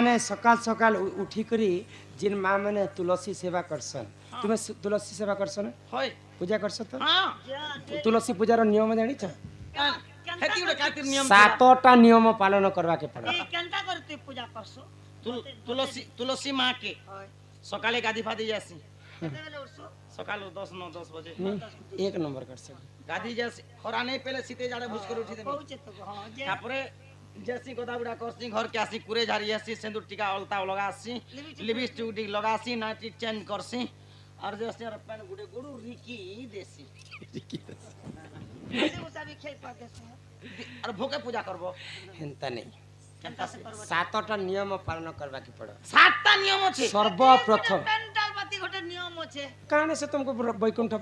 मैंने सकाल सकाल उठी करी जिन माँ मैंने तुलसी सेवा करसन तुम्हें तुलसी सेवा करसन होय पूजा करस तो हां तुलसी पूजार नियम जानी छ हेती उडे खातिर नियम सातटा नियम पालन करवा के पड़े ई केनता करते पूजा करसो तुलसी तुलसी माँ के होय सकाले गादी फादी जासी केते बेले उठसो सकाल 10 बजे एक नंबर कर सके गादी जासी खरा नहीं पहले सीते जाड़े भुज कर उठी देमी पहुंचे तो हां जे तापरे जैसी गोदा बुड़ा करसी घर के आसी कुरे झारी आसी सिंदूर टीका अलता लगासी लिपस्टिक उटिक लगासी नाटी चेंज करसी और जैसे और पेन गुडे गुडू रिकी देसी ऐसे उसा भी खेल पाते से और भोके पूजा करबो हेंता नहीं केनता से सातटा नियम पालन करवा के पड़े सातटा नियम अछि सर्वप्रथम पेंटाल बाती गोटे नियम আছে काने से तुमको बैकुंठ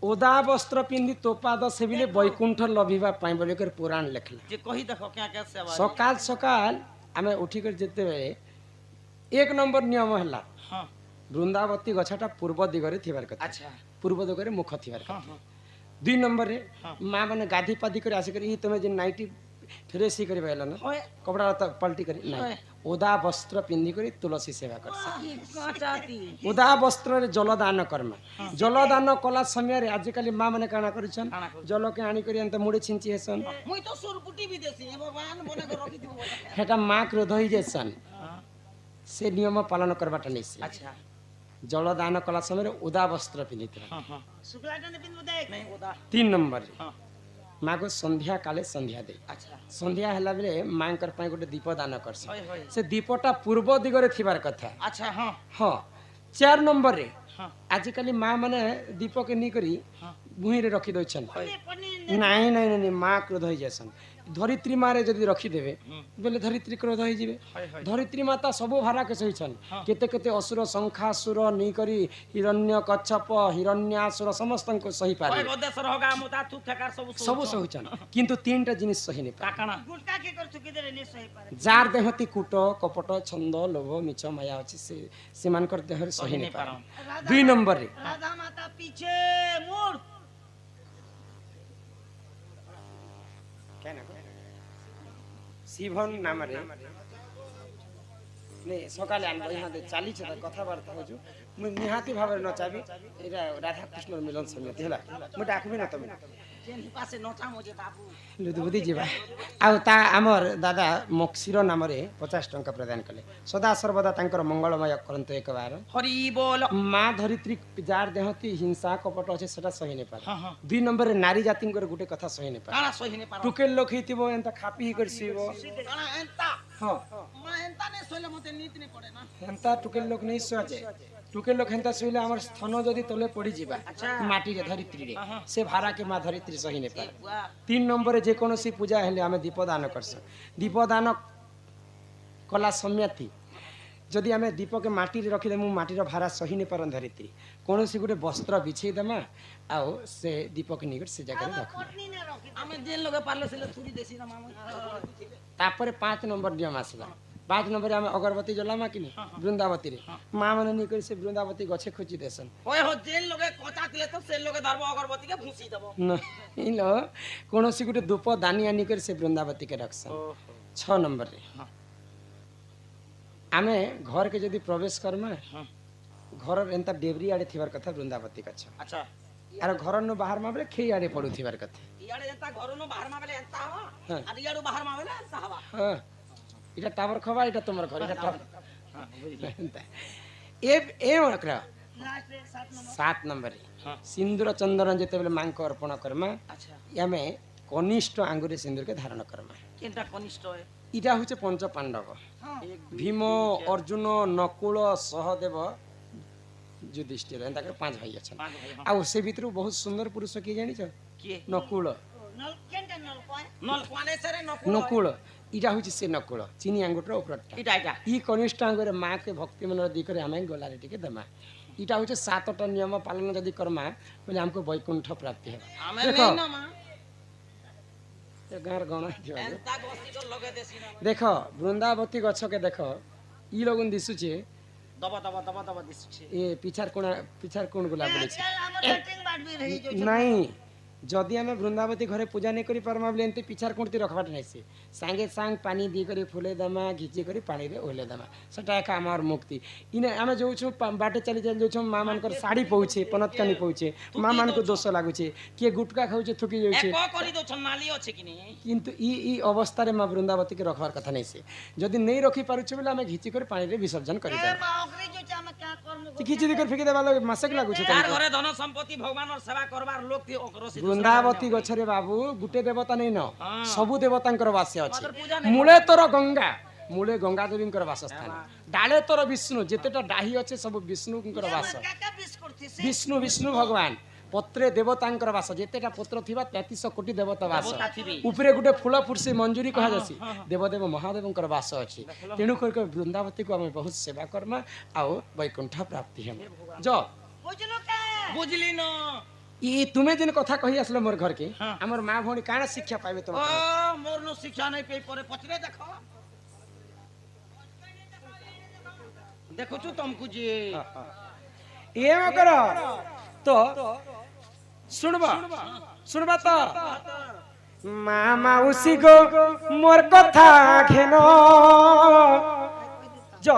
ओदा वस्त्र पिंधि तोपाद सेविले बैकुंठ लभिबा पाई बोले कर पुराण लिखला जे कही देखो क्या क्या सेवा सकाल सकाल आमे उठी कर जेते बेले एक नंबर नियम हला हां वृंदावती गछटा पूर्व दिगरे थिबार कथा अच्छा पूर्व दिगरे मुख थिबार हां कथा हां 2 नंबर रे मां माने गाधी पादी कर आसे कर ई तमे जे नाइटी फ्रेश ही करी बैला ना होय कपड़ा त पलटी करी नहीं ओदा वस्त्र पिंधि करी तुलसी सेवा कर चाहती ओदा वस्त्र रे जल दान कर्म जल दान कला समय रे आजिकली मां माने काना करिछन जल के आनी करी अंत मुड़ी छिंची हेसन मुई तो सुरपुटी भी देसी हे भगवान बने कर रखी दिबो हेटा मां क्रोध होई जेसन से नियम पालन करबाटा नहीं से अच्छा जल दान कला समय रे ओदा वस्त्र पिंधित हां हां शुक्ला ने बिन उदय नहीं ओदा 3 नंबर रे हां मां को संध्या काले संध्या दे अच्छा संध्या हला बेले मांकर पाई गोटे दीप दान करस होय होय से दीपटा पूर्व दिगरे थिबार कथा अच्छा हां हां 4 नंबर रे हां आजिकली मां माने दीप के नी करी भूई रे रखी दोछन पनी नहीं नहीं नहीं मां क्रोध होई जसन धरित्री मारे जदी रखी देबे बोले धरित्री क्रोध होई जिवे धरित्री माता सबो भारा के सहीछन केते केते असुर संखासुर नी करी हिरण्य कच्छप हिरण्यासुर समस्त को सही पारे होय गोदेश्वर होगा मुता तू ठेकार सब सहीछन किंतु तीनटा जिनिस सही नै पारे काकणा गुटका के कर चुकी दे ने सही पारे जार देहती कूट कपट छंद लोभ मिछ माया अछि से मानकर देहर सही नै पारे 2 नंबर रे राधा माता पीछे मुड़ शिवन नाम रे ने सकाले आन यहाँ दे चाली छ कथा वार्ता हो जो मु निहाती भाव रे नचाबी एरा राधा कृष्ण मिलन समिति हला मु डाकबी न तमे जेन पासे नचा मोजे बाबू लुदबुदी जीवा आ ता हमर दादा मक्सिर नाम रे 50 टंका प्रदान कले सदा सर्वदा तांकर मंगलमय करंत एक बार हरि बोल मां धरित्री जार देहती हिंसा कपट अछि सेटा सही नै पार हां हां 2 नंबर रे नारी जातिंकर गुटे कथा सही नै पार काना सही ने पारो टुकेल लोक हितिबो एंता खापी ही करसीबो काना एंता हां मा एंता ने सोले मते नीत ने पड़े ना हेंता टुकेल लोक नहीं सोचे टुकेल लोक हेंता सोइले हमर स्थान जदी तले पड़ी जिबा माटी रे धरित्री रे से भारा के मा धरित्री सही नै पार 3 नंबर रे जे कोनोसी पूजा हेले हमें दीपदान करस दीपदान कला सम्यति जदि आमे दीप के माटी रे रखि देमु माटी रो भारा सही नै पारन धरित्री कोनोसी गुटे वस्त्र बिछै देमा आ से दीप के निकट से जगह रख पत्नी ने रखी हमें जेन लोग पारले से थुरी देसी ना मामा तापर 5 नंबर नियम आसला 5 नंबर में अगरबत्ती जलामा कि वृंदावती रे मां माने निकल से वृंदावती गछे खोजी देसन ओए हो जेन लोग कोचा तिले तो से लोग धर्म अगरबत्ती के भूसी देबो न इलो कोनोसी गुटे धूप दानी आनी कर से वृंदावती के रखसन 6 नंबर रे आमे घर के जदी प्रवेश करमा घर एंता डेबरी आडे थिबार कथा वृंदावती कछ अच्छा आर घर न बाहर मा बेले खेई आडे पडु थिबार कथा इयाडे एंता घर नो बाहर मा बेले एंता हवा आ इयाडो बाहर मा बेले एंता हवा हां इटा टावर खबा इटा तुमर घर इटा टावर हां बुझिले ए ओकरा लास्ट रे 7 नंबर सिंदूर चंदन जेते बेले मां को अर्पण करमा अच्छा यामे कनिष्ठ आंगुरे सिंदूर के धारण करमा केनटा कनिष्ठ है इटा होचे पंच पांडव भीम अर्जुन नकुल सहदेव युधिष्ठिर एंता के 5 भाई अछन आ से भीतर बहुत सुंदर पुरुष के जानि छ के नकुल नल केंटा नल कोय नल कोने सरे नकुल इटा होचे से नकुल चीनी आंगुटर ऊपरटा इटा इटा ई कनिष्ठ आंगुरे मां के भक्ति मन दी करे हमें गोला रे टिके दमा इटा होचे 7टा नियम पालन जदी करमा बोले हमको वैकुंठ प्राप्ति है हमें नहीं ना मां ए गार गणा एंता गोस्ती को लगे देसी ना देखो वृंदावती गछ के देखो ई लोगन दिसु छे दबा दबा दबा दबा दिस छे ए पिछार कोण गुलाब बोले छे हमर बैटिंग बाट भी रही जो नहीं जदि आम वृंदावती घरे पूजा नहीं करी पारमा बोले एमती पिछार कुर्ती रखबार नहीं से सांगे सांग पानी दी करी फुले दमा घिची करी पानी रे ओले दमा सेटा एक आमर मुक्ति इने आमे जो छु बाटे चली चल जो माँ मान साड़ी पहुँचे पनतकानी पहुँचे माँ मान को दोष लगुचे किए गुटका खाऊचे थुकी जाऊे एको करी दो छन नाली अछि कि नहीं किंतु ई अवस्था रे माँ वृंदावती के रखबार कथा नहीं से जदि नहीं रखी पारुछु बोले आमे घिची कर पानी रे विसर्जन करी ए दे बागरी जो चाम क्या करमु घिची दी कर फेंकी देबा लोग मासक लागुचे तार घरे धन संपत्ति भगवान और सेवा करबार लोग थी ओकरो से वृंदावती गछरे बाबू गुटे देवता नहीं न हाँ। सबु देवतांकर वास्य मात्र पूजा अछि नहीं मूले तोर गंगा मूले गंगा देवींकर वासस्थान डाले तोर विष्णु जेतेटा डाही अछि सब विष्णुंकर वास काका बिस करथि से विष्णु विष्णु भगवान पत्रे देवतांकर वास जेतेटा पत्र थिबा 33 कोटी देवता वास देवता थिबे। ऊपरे गुटे फूल फुर्सी मंजूरी कहा जासी देवदेव महादेवंकर वास अछि तेणु कर वृंदावती को हम बहुत सेवा करमा आओ वैकुंठ प्राप्ति हम जो बुझलो का बुझली न ई तुमे दिन कथा कहि आसलो मोर घर के हाँ। हमर माँ भौणी काना शिक्षा पाइबे तुम ओ मोर नो शिक्षा नहीं पे परे पचरे देखो देखो छु तुमको जी एम कर तो सुनबा तो मामा उसी गो मोर कथा घेनो जो